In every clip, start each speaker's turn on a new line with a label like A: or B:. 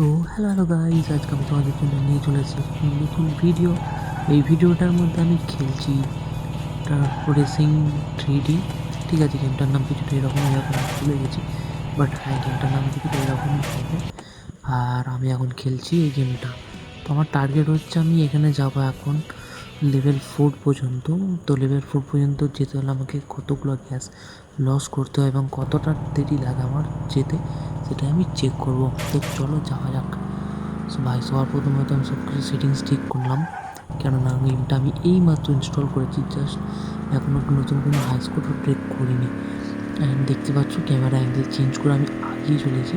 A: So hello guys, আজকে আমি তোমাদের জন্য নিয়ে চলে এসেছি নতুন ভিডিও। এই ভিডিওটার মধ্যে আমি খেলছি রেসিং 3D। ঠিক আছে, গেমটার নাম কিছুটা এরকমই হবে, আমি ভুলে গেছি, বাট হ্যাঁ গেমটার নাম কিছুটা এরকমই হবে। আর আমি এখন খেলছি এই গেমটা। তো আমার টার্গেট হচ্ছে আমি এখানে যাব এখন লেভেল 4 পর্যন্ত। তো লেভেল 4 পর্যন্ত যেতে হলে আমাকে কতগুলো গ্যাস লস করতে হয় এবং কতটা দেরি লাগে আমার যেতে, সেটা আমি চেক করব। তো চলো যাওয়া যাক। ভাই সবার প্রথমে তো আমি সব কিছু সেটিংস ঠিক করলাম, কেননা গেমটা আমি এই মাত্র ইনস্টল করেছি, জাস্ট এখনও নতুন কোনো হাই স্কোরও ট্রেক করিনি। অ্যান্ড দেখতে পাচ্ছ ক্যামেরা অ্যাঙ্গেল চেঞ্জ করে আমি আগিয়ে চলেছি।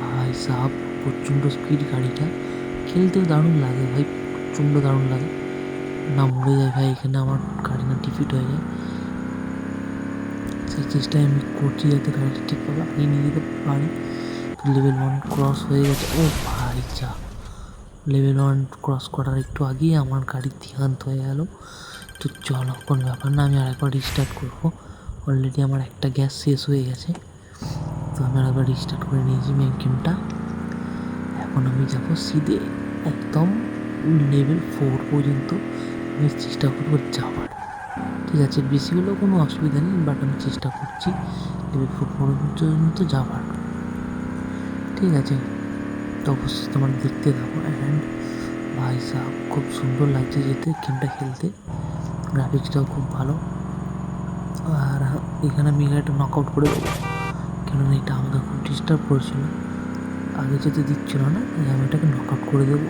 A: ভাই সাহাব প্রচণ্ড স্পিড গাড়িটা, খেলতেও দারুণ লাগে ভাই, প্রচণ্ড দারুণ লাগে। না মরে যায় ভাই এখানে, আমার গাড়ি না ডিফিট হয়ে যায়, সেই চেষ্টায় আমি করছি যাতে গাড়িটা ঠিকভাবে আগিয়ে নিয়ে যেতে পারি। লেভেল 1 ক্রস হয়ে গেছে। ও ভাই যা, লেভেল 1 ক্রস করার একটু আগেই আমার গাড়ির দেহান্ত হয়ে গেল। তো চলো কোনো ব্যাপার না, আমি আরেকবার রিস্টার্ট করবো। অলরেডি আমার একটা গ্যাস শেষ হয়ে গেছে, তো আমি আরেকবার রিস্টার্ট করে নিয়েছি মেন গেমটা। এখন আমি যাবো সিধে একদম লেভেল 4 পর্যন্ত, আমি চেষ্টা করবো যাওয়ার। ঠিক আছে, বেশি হলেও কোনো অসুবিধা নেই, বাট আমি চেষ্টা করছি লেভেল 4 পর্যন্ত যাওয়ার। ঠিক আছে, তো অবশ্যই তোমার দেখতে থাকো। অ্যান্ড ভাই সাহেব খুব সুন্দর লাগছে যেতে, গেমটা খেলতে, গ্রাফিক্সটাও খুব ভালো। আর এখানে আমি গাড়িটা নক আউট করে দেবো, কেননা এটা আমাদের খুব ডিস্টার্ব করেছিল, আগে যেতে দিচ্ছিল না, আমি এটাকে নক আউট করে দেবো।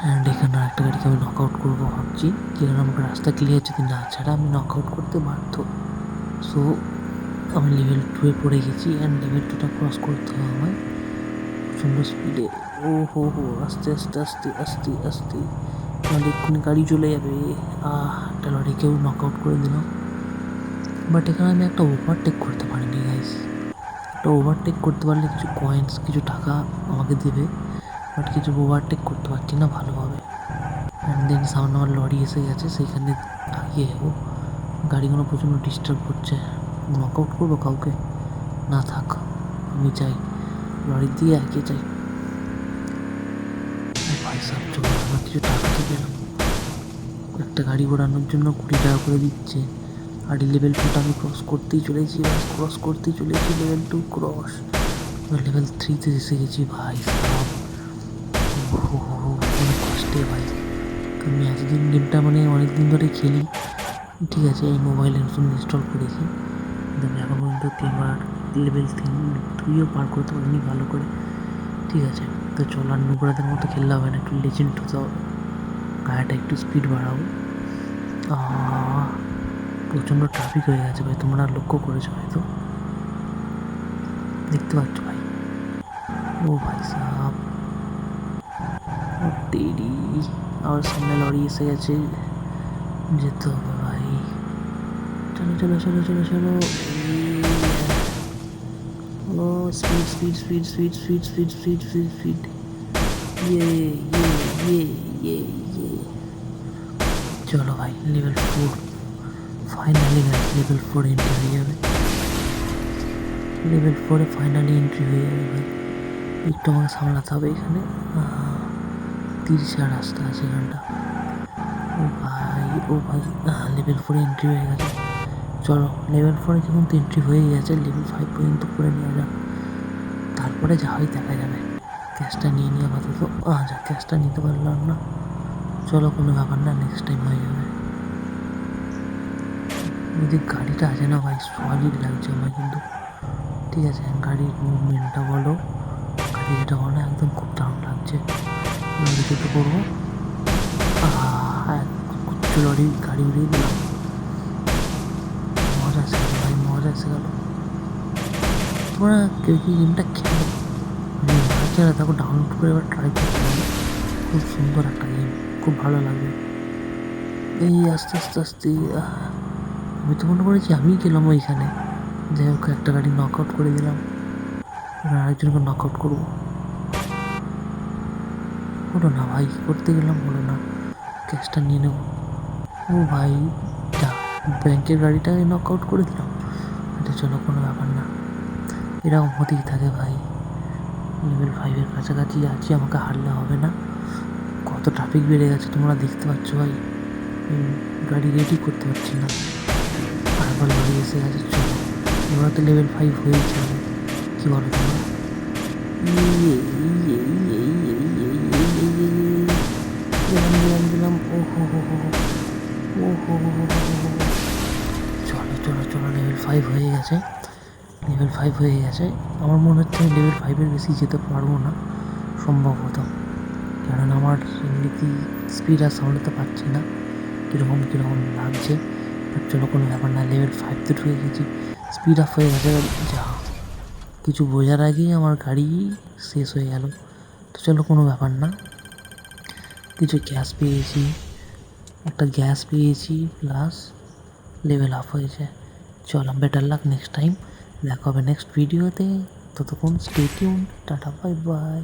A: অ্যান্ড এখানে আরেকটা গাড়িকে আমি নক আউট করবো ভাবছি, যেখানে আমাকে রাস্তা ক্লিয়ার যদি না ছাড়া আমি নক আউট করতে বাধ্য। সো আমি লেভেল 2-এ পড়ে গেছি, অ্যান্ড লেভেল 2টা ক্রস করতে হবে আমায় প্রচণ্ড স্পিডে। ও হো হো, আস্তে আস্তে আস্তে আস্তে আস্তে, তাহলে এক্ষুনি গাড়ি চলে যাবে। একটা লরিকেও নক আউট করে দিলাম, বাট এখানে আমি একটা ওভারটেক করতে পারিনি গাইস। একটা ওভারটেক করতে পারলে কিছু কয়েন্স, কিছু টাকা আমাকে দেবে, বাট কিছু ওভারটেক করতে পারছি না ভালোভাবে। অ্যান্ড দেন সামনে আমার লরি এসে গেছে, সেইখানে আগিয়ে যাবো। গাড়িগুলো প্রচণ্ড ডিস্টার্ব করছে, নক আউট করবো কাউকে, না থাক আমি চাই লরির দিয়ে এগিয়ে যাই। ভাই সাহেব চলো, আমার কিছু টাকা থেকে একটা গাড়ি ঘোরানোর জন্য 20 টাকা করে দিচ্ছে। আর এই লেভেল 2টা আমি ক্রস করতেই চলেছি, ক্রস করতেই চলেছি, লেভেল 2 ক্রস। লেভেল 3-তে এসে গেছি ভাই সাহেব, অনেক কষ্টে ভাই। আমি এতদিন গেমটা মানে অনেক দিন ধরে খেলি, ঠিক আছে, এই মোবাইলে নতুন ইনস্টল করেছি, কিন্তু আমি এখন পর্যন্ত 3বার লেভেল 2ও পার করতে পারিনি ভালো করে। ঠিক আছে, তো চলো আর নোংরাদের মতো খেললে হবে না, একটু লেজেন্ড হতে হবে, গাড়িটা একটু স্পিড বাড়াবো। প্রচণ্ড ট্রাফিক হয়ে গেছে ভাই, তোমরা লক্ষ্য করেছো হয়তো, দেখতে পাচ্ছ ভাই। ও ভাই সাহাব, ও তেরি, আমার সামনে লরি এসে গেছে, যেতে হবে ভাই। চলো চলো চলো চলো চলো, ও speed speed speed speed speed speed speed speed speed, ইয়ে ইয়ে ইয়ে ইয়ে ইয়ে। চলো ভাই level 4 finally guys, level 4 entry হয়ে যাবে, লেভেল 4-এ ফাইনালি এন্ট্রি হয়ে যাবে ভাই। একটু আমাকে সামলাতে হবে এখানে, 30 রাস্তা আছে এখানটা। ও ভাই ও ভাই, লেভেল 4-এ এন্ট্রি হয়ে গেছে। চলো লেভেল 4-এ যখন তো এন্ট্রি হয়ে গেছে, লেভেল 5 পর্যন্ত করে নেওয়া যাক, তারপরে যা হয় দেখা যাবে। ক্যাশটা নিয়ে নিয়ে আপাতত, যা ক্যাশটা নিতে পারলাম না, চলো কোনো ব্যাপার না, নেক্সট টাইম হয়ে যাবে। যদি গাড়িটা আছে না ভাই, সলিড লাগছে আমার কিন্তু, ঠিক আছে, গাড়ির মুভমেন্টটা বলো, গাড়ি যেটা বলো, একদম খুব দারুণ লাগছে। লরিতে তো করবো, কুচ্ছু লরি গাড়ি উড়িয়ে দিলাম, মজা এসে গেল ভাই, মজা এসে গেল। তোমরা কেউ কি গেমটা খেলো, বাচ্চারা তাকে ডাউনলোড করে এবার ট্রাই করতে হবে, খুব সুন্দর একটা গেম, খুব ভালো লাগবে। এই আস্তে আস্তে আস্তে, আমি তো মনে করেছি আমিই গেলাম ওইখানে, যাই হোক একটা গাড়ি নক আউট করে দিলাম, এবার আরেকজনকে নক আউট করবো। হলো না ভাই, করতে গেলাম হলো না, ক্যাশটা নিয়ে নেব। ও ভাই যা, ব্যাংকের গাড়িটাকে নক আউট করে দিলাম। এটা চলো কোনো ব্যাপার না, এরকম হতেই থাকে ভাই, লেভেল 5-এর কাছাকাছি আছি, আমাকে হারলে হবে না। কত ট্রাফিক বেড়ে গেছে তোমরা দেখতে পাচ্ছ ভাই। গাড়ি রেডি করতে পারছি না, আরেকবার লরি এসে গেছে। চলো এবার তো লেভেল 5 হয়েই যাবে, কী বলো তোমরা? দিলাম। ও হো হো হো ও হো হো হো হো। চলো চলো চলো, লেভেল 5 হয়ে গেছে, লেভেল 5 হয়ে গেছে। আমার মনে হচ্ছে আমি লেভেল 5-এর বেশি যেতে পারবো না সম্ভবত, কারণ আমার এমনিতেই স্পিড আর সামলাতে পারছি না, কীরকম লাগছে। বাট চলো কোনো ব্যাপার না, লেভেল 5 তো ঢুকে গেছি, স্পিড আপ হয়ে গেছে। যা কিছু বোঝার আগেই আমার গাড়ি শেষ হয়ে গেল। তো চলো কোনো ব্যাপার না, কিছু গ্যাস পেয়েছি, একটা গ্যাস পেয়েছি, প্লাস লেভেল আপ হয়েছে। চলো বেটার লাক নেক্সট টাইম, দেখা হবে নেক্সট ভিডিওতে। ততক্ষণ stay tuned, tata bye bye.